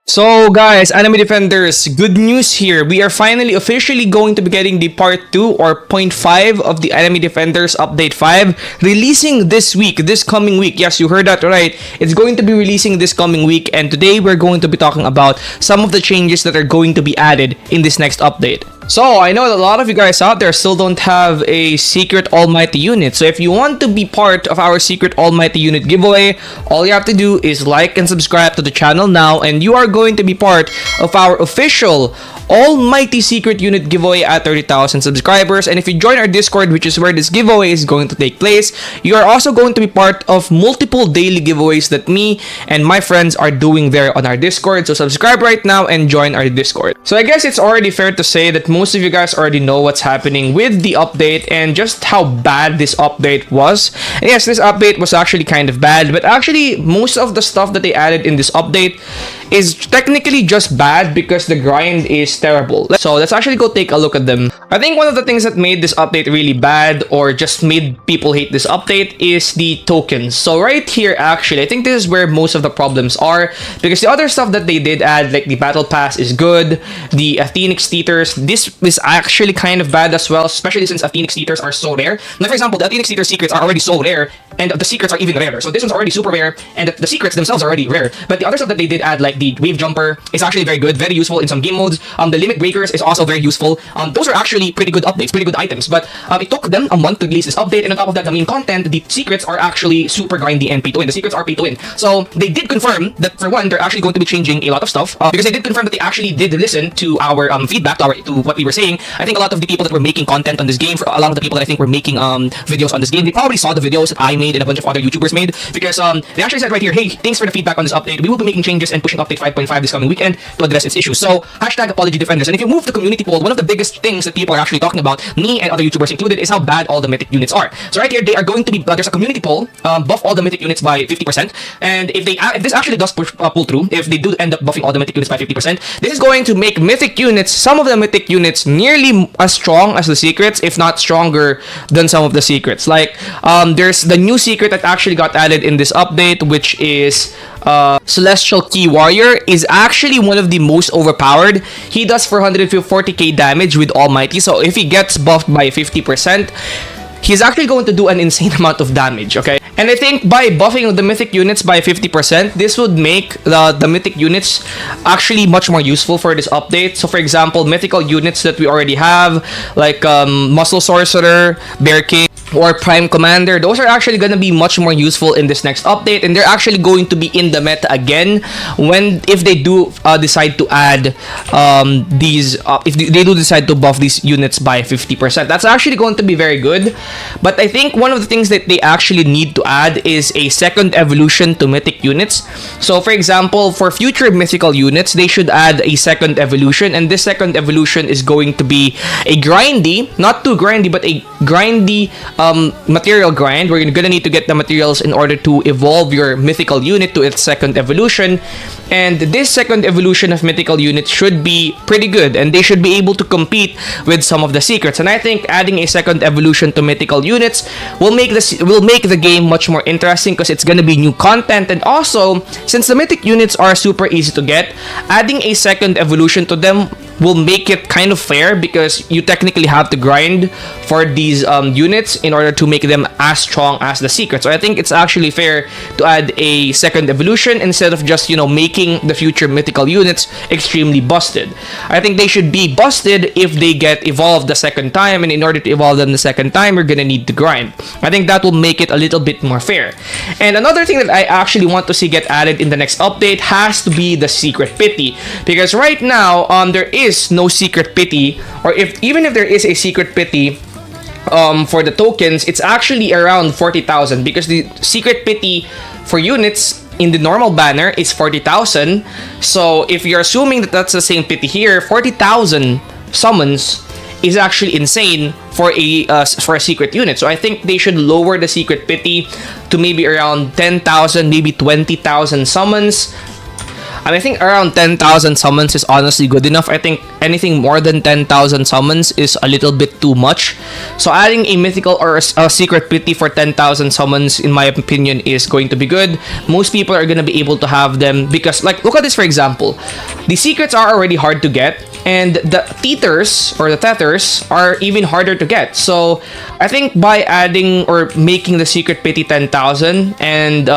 So guys, Anime Defenders, good news here. We are finally officially going to be getting the part 2 or point 5 of the Anime Defenders Update 5 releasing this week, this coming week. Yes, you heard that right. It's going to be releasing this coming week, and today we're going to be talking about some of the changes that are going to be added in this next update. So, I know that a lot of you guys out there still don't have a secret Almighty unit. So, if you want to be part of our secret Almighty unit giveaway, all you have to do is like and subscribe to the channel now, and you are going to be part of our official Almighty Secret Unit giveaway at 30,000 subscribers. And if you join our Discord, which is where this giveaway is going to take place, you are also going to be part of multiple daily giveaways that me and my friends are doing there on our Discord. So subscribe right now and join our Discord. So I guess it's already fair to say that most of you guys already know what's happening with the update and just how bad this update was. And yes, this update was actually kind of bad, but actually most of the stuff that they added in this update is technically just bad because the grind is terrible. So let's actually go take a look at them. I think one of the things that made this update really bad or just made people hate this update is the tokens. So right here, actually, I think this is where most of the problems are, because the other stuff that they did add, like the battle pass, is good. The Aethenix Theaters, this is actually kind of bad as well, especially since Aethenix Theaters are so rare. Like for example, the Aethenix Theater secrets are already so rare, and the secrets are even rarer. So this one's already super rare, and the secrets themselves are already rare. But the other stuff that they did add, like the Wave Jumper, is actually very good, very useful in some game modes. The Limit Breakers is also very useful. Those are actually pretty good updates, pretty good items. But it took them a month to release this update, and on top of that, the main content, the secrets are actually super grindy and pay to win. The secrets are pay to win. So they did confirm that for one, they're actually going to be changing a lot of stuff, because they did confirm that they actually did listen to our feedback, to what we were saying. I think a lot of the people that were making content on this game, for a lot of the people that I think were making videos on this game, they probably saw the videos that I made and a bunch of other YouTubers made, because they actually said right here, hey, thanks for the feedback on this update. We will be making changes and pushing update 5.5 this coming weekend to address its issues. So hashtag apology defenders. And if you move the community poll, one of the biggest things that people are actually talking about, me and other YouTubers included, is how bad all the mythic units are. So right here, they are going to be, there's a community poll, buff all the mythic units by 50%. And if this actually does pull through, if they do end up buffing all the mythic units by 50%, this is going to make mythic units, some of the mythic units, nearly as strong as the secrets, if not stronger than some of the secrets. Like, there's the new secret that actually got added in this update, which is Celestial Key Warrior, is actually one of the most overpowered. He does 440k damage with Almighty, so if he gets buffed by 50%, he's actually going to do an insane amount of damage, okay? And I think by buffing the mythic units by 50%, this would make the mythic units actually much more useful for this update. So for example, mythical units that we already have, like Muscle Sorcerer, Bear King, or Prime Commander, those are actually going to be much more useful in this next update, and they're actually going to be in the meta again if they do decide to add if they do decide to buff these units by 50%. That's actually going to be very good. But I think one of the things that they actually need to add is a second evolution to mythic units. So for example, for future mythical units, they should add a second evolution, and this second evolution is going to be a grindy, not too grindy, but a grindy material grind, where you're gonna need to get the materials in order to evolve your mythical unit to its second evolution. And this second evolution of mythical units should be pretty good, and they should be able to compete with some of the secrets. And I think adding a second evolution to mythical units will make the game much more interesting, because it's gonna be new content. And also, since the mythic units are super easy to get, adding a second evolution to them will make it kind of fair, because you technically have to grind for these units in order to make them as strong as the secret. So I think it's actually fair to add a second evolution instead of just, making the future mythical units extremely busted. I think they should be busted if they get evolved the second time, and in order to evolve them the second time, you're gonna need to grind. I think that will make it a little bit more fair. And another thing that I actually want to see get added in the next update has to be the secret pity, because right now there is no secret pity, or even if there is a secret pity for the tokens, it's actually around 40,000, because the secret pity for units in the normal banner is 40,000. So if you're assuming that that's the same pity here, 40,000 summons is actually insane for a secret unit. So I think they should lower the secret pity to maybe around 10,000, maybe 20,000 summons. I think around 10,000 summons is honestly good enough. I think anything more than 10,000 summons is a little bit too much. So adding a mythical or a secret pity for 10,000 summons, in my opinion, is going to be good. Most people are going to be able to have them because, like, look at this for example. The secrets are already hard to get, and the tethers or the tethers are even harder to get. So I think by adding or making the secret pity 10,000, and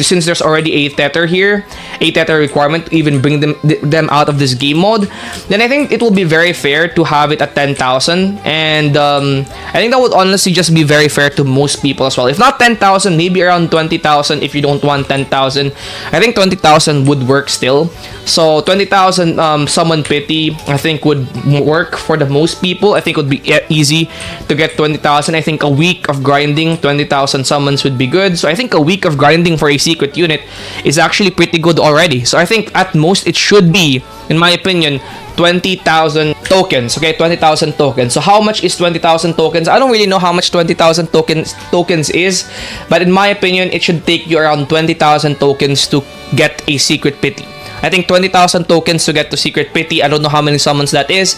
since there's already a tether here, a tether requirement to even bring them out of this game mode, then I think it will be very fair to have it at 10,000. And I think that would honestly just be very fair to most people as well. If not 10,000, maybe around 20,000 if you don't want 10,000. I think 20,000 would work still. So 20,000 summon pity I think would work for the most people. I think it would be easy to get 20,000. I think a week of grinding 20,000 summons would be good. So I think a week of grinding for a secret unit is actually pretty good already. So I think at most it should be, in my opinion, 20,000 tokens. Okay, 20,000 tokens. So how much is 20,000 tokens? I don't really know how much 20,000 tokens is, but in my opinion, it should take you around 20,000 tokens to get a secret pity. I think 20,000 tokens to get to secret pity, I don't know how many summons that is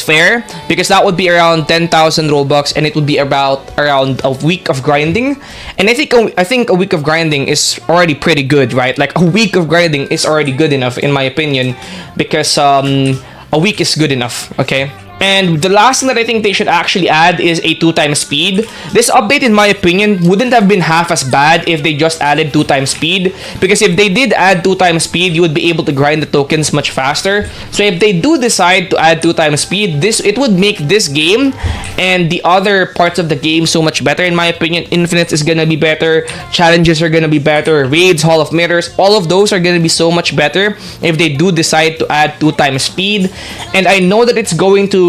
fair, because that would be around 10,000 Robux, and it would be about around a week of grinding. And I think a week of grinding is already pretty good, right? Like a week of grinding is already good enough in my opinion, because a week is good enough, okay? And the last thing that I think they should actually add is a 2x speed. This update, in my opinion, wouldn't have been half as bad if they just added 2x speed. Because if they did add 2x speed, you would be able to grind the tokens much faster. So if they do decide to add 2x speed, it would make this game and the other parts of the game so much better, in my opinion. Infinites is gonna be better, challenges are gonna be better, raids, Hall of Mirrors, all of those are gonna be so much better if they do decide to add 2x speed. And I know that it's going to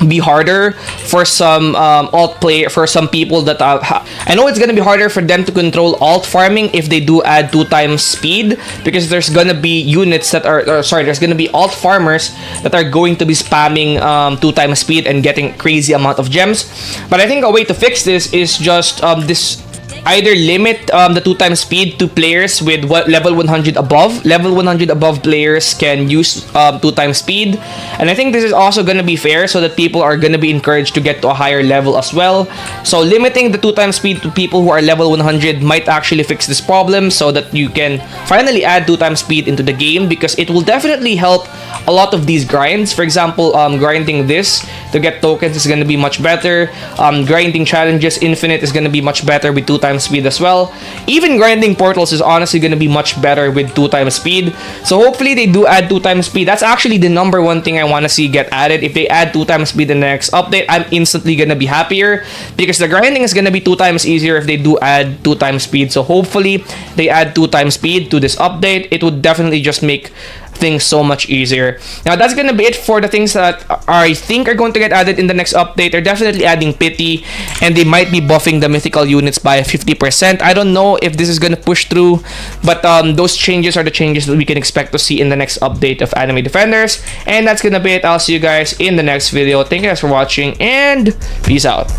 be harder for some alt player, for some people that I know it's gonna be harder for them to control alt farming if they do add 2x speed, because there's gonna be units that are there's gonna be alt farmers that are going to be spamming 2x speed and getting crazy amount of gems. But I think a way to fix this is just either limit the 2x speed to players with level 100 above. Level 100 above players can use 2x speed. And I think this is also going to be fair, so that people are going to be encouraged to get to a higher level as well. So limiting the 2x speed to people who are level 100 might actually fix this problem, so that you can finally add 2x speed into the game, because it will definitely help a lot of these grinds. For example, grinding this to get tokens is going to be much better. Grinding challenges infinite is going to be much better with 2x speed as well. Even grinding portals is honestly going to be much better with 2x speed. So hopefully they do add 2x speed. That's actually the number one thing I want to see get added. If they add 2x speed in the next update, I'm instantly going to be happier, because the grinding is going to be 2x easier if they do add 2x speed. So hopefully they add 2x speed to this update. It would definitely just make things so much easier. Now that's gonna be it for the things that I think are going to get added in the next update. They're definitely adding pity, and they might be buffing the mythical units by 50%. I don't know if this is gonna push through, but those changes are the changes that we can expect to see in the next update of Anime Defenders. And that's gonna be it. I'll see you guys in the next video. Thank you guys for watching, and peace out.